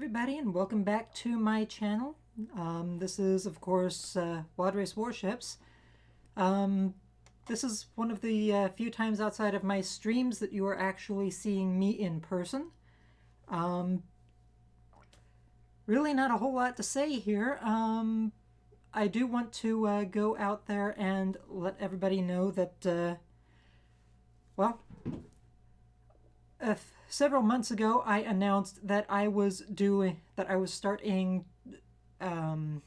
everybody, and welcome back to my channel. This is, of course, Wadres Warships. This is one of the few times outside of my streams that you are actually seeing me in person. Really not a whole lot to say here. I do want to go out there and let everybody know that, several months ago, I announced that I was starting hormone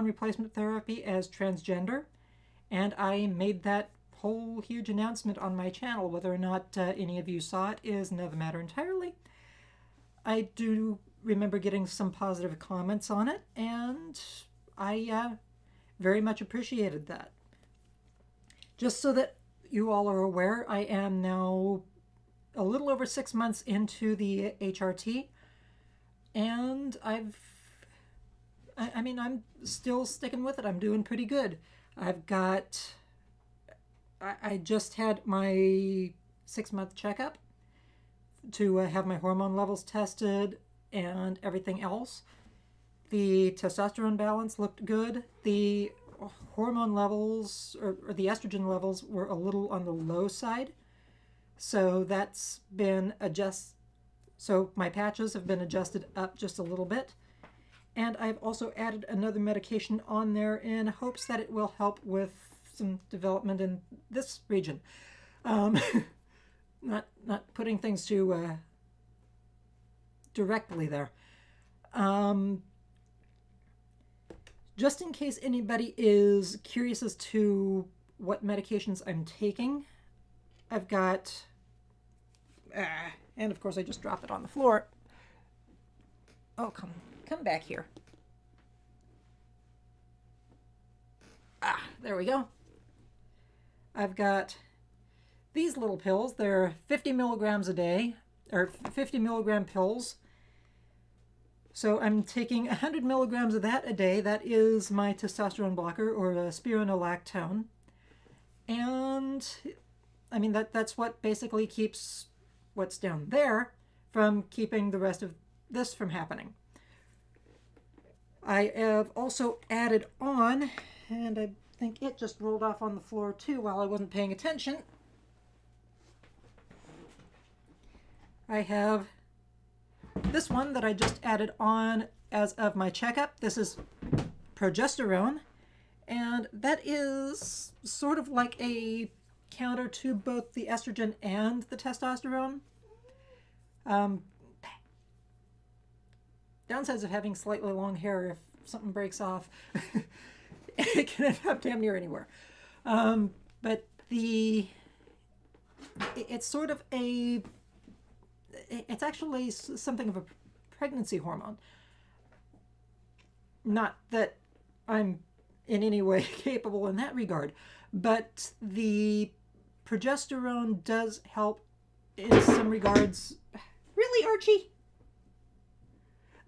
replacement therapy as transgender, and I made that whole huge announcement on my channel. Whether or not any of you saw it is another matter entirely. I do remember getting some positive comments on it, and I very much appreciated that. Just so that you all are aware, I am now a little over 6 months into the HRT, and I'm still sticking with it. I'm doing pretty good. I just had my 6-month checkup to have my hormone levels tested and everything else. The testosterone balance looked good. The hormone levels, or the estrogen levels, were a little on the low side. So that's been so my patches have been adjusted up just a little bit. And I've also added another medication on there in hopes that it will help with some development in this region. Not putting things too directly there. Just in case anybody is curious as to what medications I'm taking, I've got, and of course I just dropped it on the floor. Oh, come back here. There we go. I've got these little pills. They're 50 milligrams a day, or 50 milligram pills. So I'm taking 100 milligrams of that a day. That is my testosterone blocker, or spironolactone. And I mean, that's what basically keeps what's down there from keeping the rest of this from happening. I have also added on, and I think it just rolled off on the floor too while I wasn't paying attention. I have this one that I just added on as of my checkup. This is progesterone, and that is sort of like a counter to both the estrogen and the testosterone. Downsides of having slightly long hair: if something breaks off, it can end up damn near anywhere. But it's sort of it's actually something of a pregnancy hormone. Not that I'm in any way capable in that regard, but the progesterone does help in some regards. Really, Archie?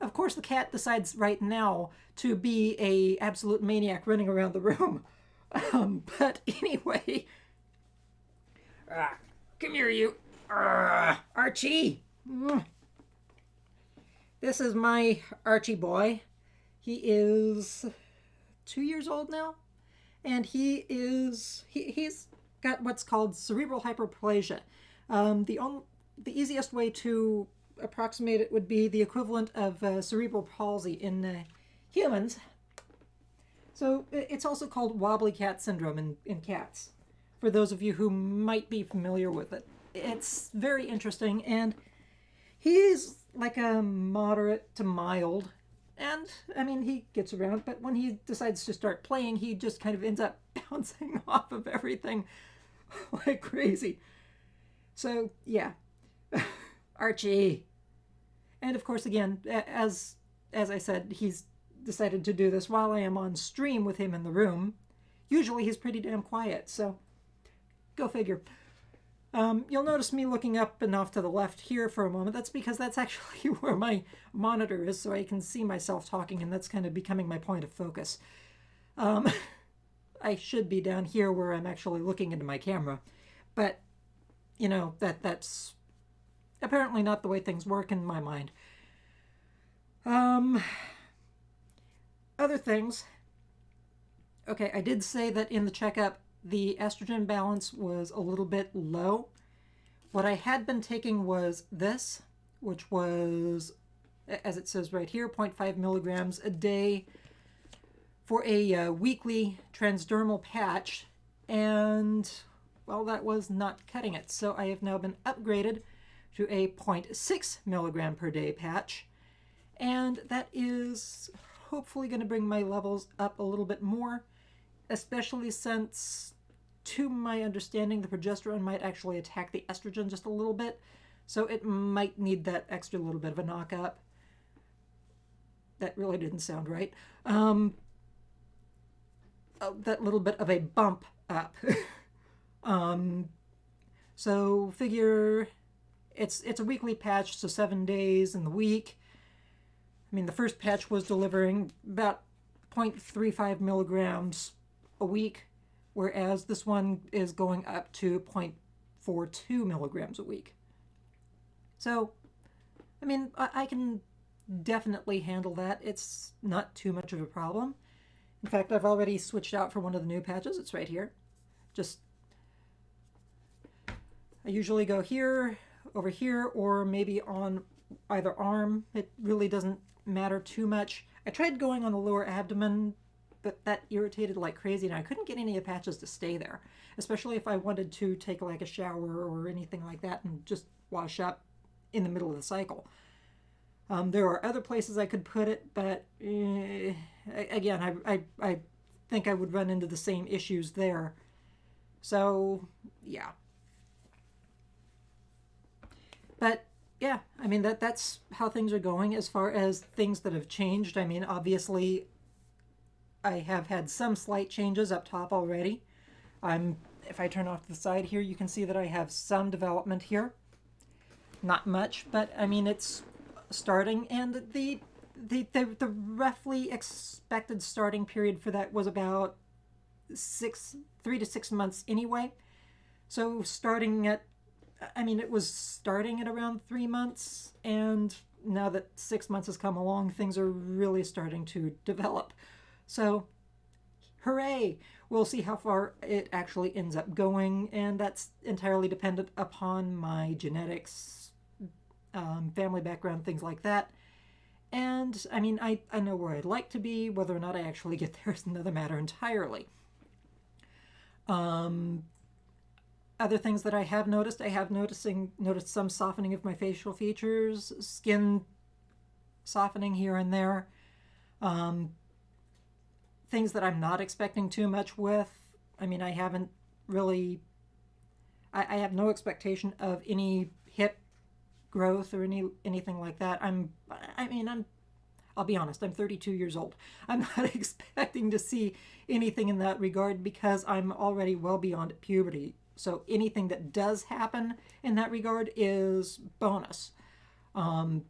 Of course, the cat decides right now to be a absolute maniac running around the room. But anyway, come here, you, Archie. This is my Archie boy. He is 2 years old now, and he's got what's called cerebral hyperplasia. The easiest way to approximate it would be the equivalent of cerebral palsy in humans. So it's also called wobbly cat syndrome in cats, for those of you who might be familiar with it. It's very interesting, and he's like a moderate to mild, and I mean, he gets around, but when he decides to start playing, he just kind of ends up bouncing off of everything like crazy. So yeah, Archie. And of course, again, as I said, he's decided to do this while I am on stream with him in the room. Usually he's pretty damn quiet, so go figure. You'll notice me looking up and off to the left here for a moment. That's because that's actually where my monitor is, so I can see myself talking, and that's kind of becoming my point of focus. I should be down here where I'm actually looking into my camera, but you know, that's apparently not the way things work in my mind. Um, Other things. Okay, I did say that in the checkup the estrogen balance was a little bit low. What I had been taking was this, which was, as it says right here, 0.5 milligrams a day for a weekly transdermal patch. And, well, that was not cutting it. So I have now been upgraded to a 0.6 milligram per day patch. And that is hopefully going to bring my levels up a little bit more, especially since, to my understanding, the progesterone might actually attack the estrogen just a little bit. So it might need that extra little bit of a knock up. That really didn't sound right. That little bit of a bump up. um, so figure it's a weekly patch, so 7 days in the week. I mean, the first patch was delivering about 0.35 milligrams a week, whereas this one is going up to 0.42 milligrams a week. So, I mean, I can definitely handle that. It's not too much of a problem. In fact, I've already switched out for one of the new patches. It's right here. Just, I usually go here, over here, or maybe on either arm. It really doesn't matter too much. I tried going on the lower abdomen, but that irritated like crazy, and I couldn't get any of the patches to stay there, especially if I wanted to take like a shower or anything like that and just wash up in the middle of the cycle. There are other places I could put it, but again, I think I would run into the same issues there. So, yeah. But yeah, I mean that's how things are going as far as things that have changed. I mean, obviously I have had some slight changes up top already. I'm If I turn off to the side here, you can see that I have some development here. Not much, but I mean it's starting, and the roughly expected starting period for that was about 3 to 6 months anyway. So starting at, I mean, it was starting at around 3 months, and now that 6 months has come along, things are really starting to develop. So, hooray! We'll see how far it actually ends up going, and that's entirely dependent upon my genetics, family background, things like that. And I mean, I know where I'd like to be. Whether or not I actually get there is another matter entirely. Um, Other things that I have noticed, noticed some softening of my facial features, skin softening here and there. Um, Things that I'm not expecting too much with. I mean, I haven't really. I have no expectation of any hip growth or anything like that. I mean, I'll be honest, I'm 32 years old. I'm not expecting to see anything in that regard because I'm already well beyond puberty. So anything that does happen in that regard is bonus. Um,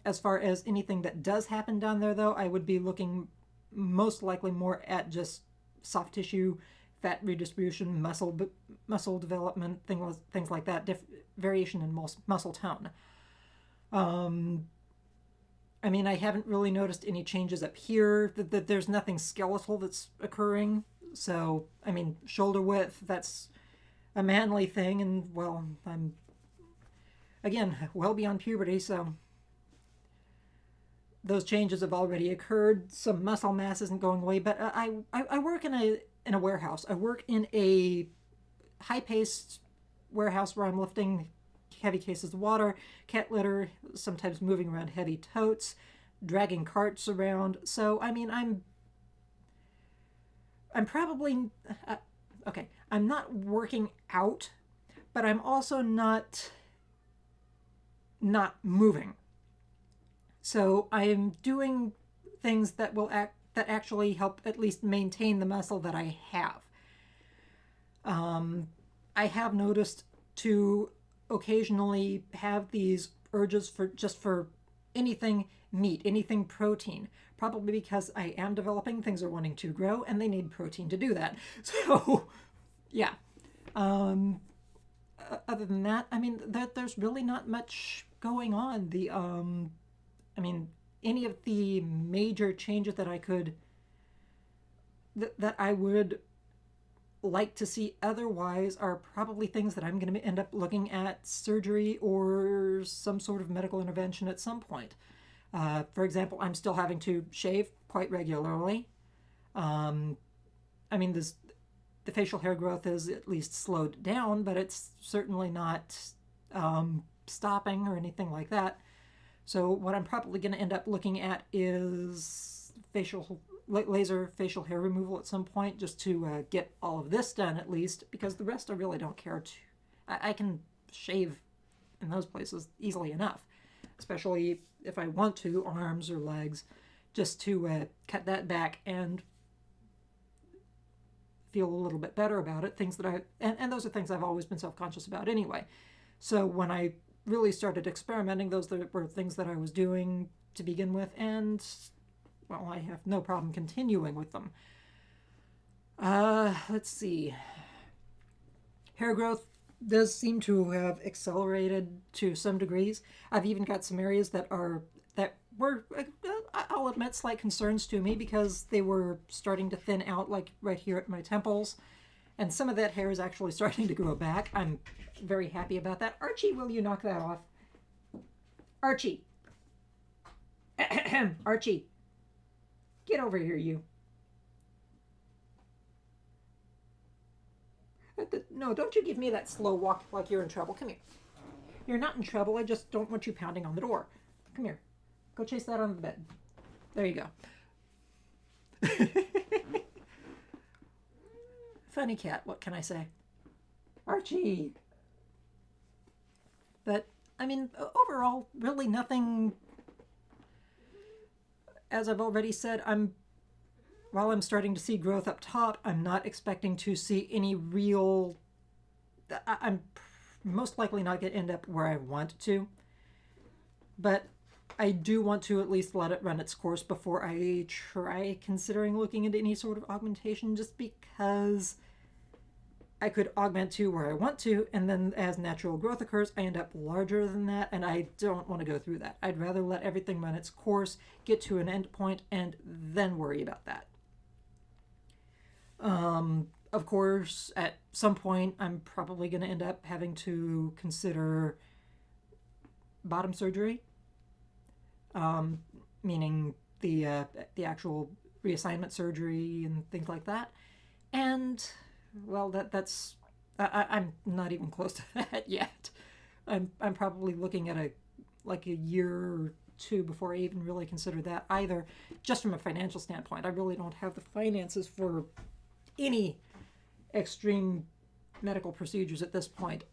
as far as anything that does happen down there, though, I would be looking most likely more at just soft tissue, fat redistribution, muscle development, things like that, variation in muscle tone. Um, I mean, I haven't really noticed any changes up here. That there's nothing skeletal that's occurring. So, I mean, shoulder width, that's a manly thing, and well, I'm again well beyond puberty, so those changes have already occurred. Some muscle mass isn't going away, but I work in a warehouse. I work in a high paced warehouse where I'm lifting heavy cases of water, cat litter, sometimes moving around heavy totes, dragging carts around. So I mean, I'm probably okay. I'm not working out, but I'm also not moving. So I'm doing things that that actually help at least maintain the muscle that I have. I have noticed to occasionally have these urges for anything meat, anything protein. Probably because I am developing, things are wanting to grow, and they need protein to do that. So, yeah. Um, Other than that, I mean, there's really not much going on. I mean, any of the major changes that that I would like to see otherwise are probably things that I'm going to end up looking at surgery or some sort of medical intervention at some point. For example, I'm still having to shave quite regularly. Um, I mean, the facial hair growth is at least slowed down, but it's certainly not stopping or anything like that. So what I'm probably going to end up looking at is laser facial hair removal at some point, just to get all of this done at least, because the rest I really don't care to. I can shave in those places easily enough, especially if I want to, arms or legs, just to cut that back and feel a little bit better about it. Things that and those are things I've always been self-conscious about anyway. So when I really started experimenting, those were things that I was doing to begin with, and well, I have no problem continuing with them. Let's see. Hair growth does seem to have accelerated to some degrees. I've even got some areas that were, I'll admit, slight concerns to me because they were starting to thin out, like right here at my temples. And some of that hair is actually starting to grow back. I'm very happy about that. Archie, will you knock that off? Archie. Archie. Get over here, you. No, don't you give me that slow walk like you're in trouble. Come here. You're not in trouble. I just don't want you pounding on the door. Come here. Go chase that on the bed. There you go. Funny cat, what can I say? Archie! But, I mean, overall, really nothing. As I've already said, while I'm starting to see growth up top, I'm not expecting to see any real. I'm most likely not going to end up where I want to. But I do want to at least let it run its course before I try considering looking into any sort of augmentation, just because I could augment to where I want to, and then as natural growth occurs, I end up larger than that, and I don't want to go through that. I'd rather let everything run its course, get to an end point, and then worry about that. Of course, at some point, I'm probably going to end up having to consider bottom surgery, meaning the actual reassignment surgery and things like that. And well, that's I'm not even close to that yet. I'm probably looking at a year or two before I even really consider that either. Just from a financial standpoint, I really don't have the finances for any extreme medical procedures at this point.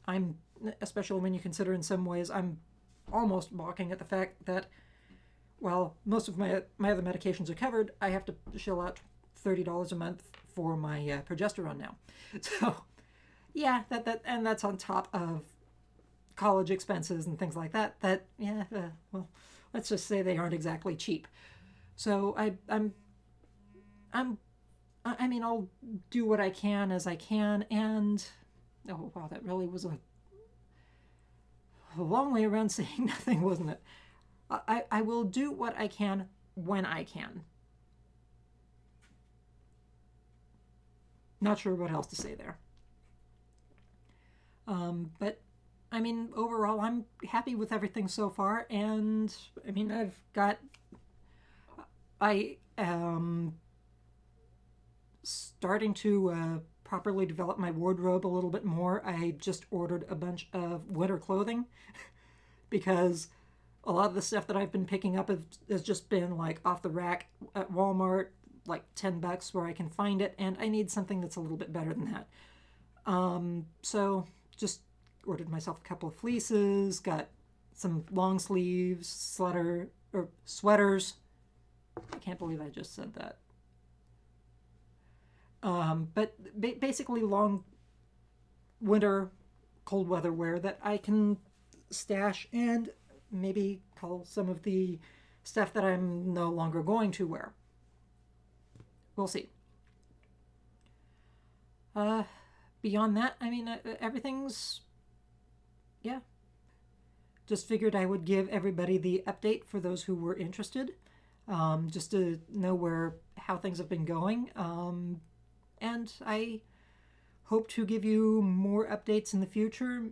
Especially when you consider in some ways, I'm almost balking at the fact that, while most of my other medications are covered, I have to shell out $30 a month for my progesterone now. So, yeah, and that's on top of college expenses and things like that. Well, let's just say they aren't exactly cheap. So I mean, I'll do what I can as I can, and oh wow, that really was a long way around saying nothing, wasn't it? I will do what I can when I can. Not sure what else to say there. But I mean, overall, I'm happy with everything so far, and I mean, I am starting to properly develop my wardrobe a little bit more. I just ordered a bunch of winter clothing because a lot of the stuff that I've been picking up has just been like off the rack at Walmart, like $10 where I can find it, and I need something that's a little bit better than that. So just ordered myself a couple of fleeces, got some long sleeves, sweaters. I can't believe I just said that. But basically long winter cold weather wear that I can stash and maybe cull some of the stuff that I'm no longer going to wear. We'll see. Beyond that, I mean, everything's, yeah, just figured I would give everybody the update for those who were interested, just to know how things have been going. And I hope to give you more updates in the future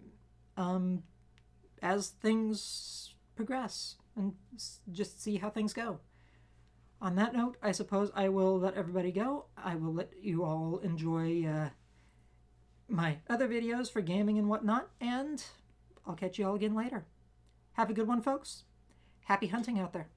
as things progress, and just see how things go. On that note, I suppose I will let everybody go. I will let you all enjoy my other videos for gaming and whatnot, and I'll catch you all again later. Have a good one, folks. Happy hunting out there.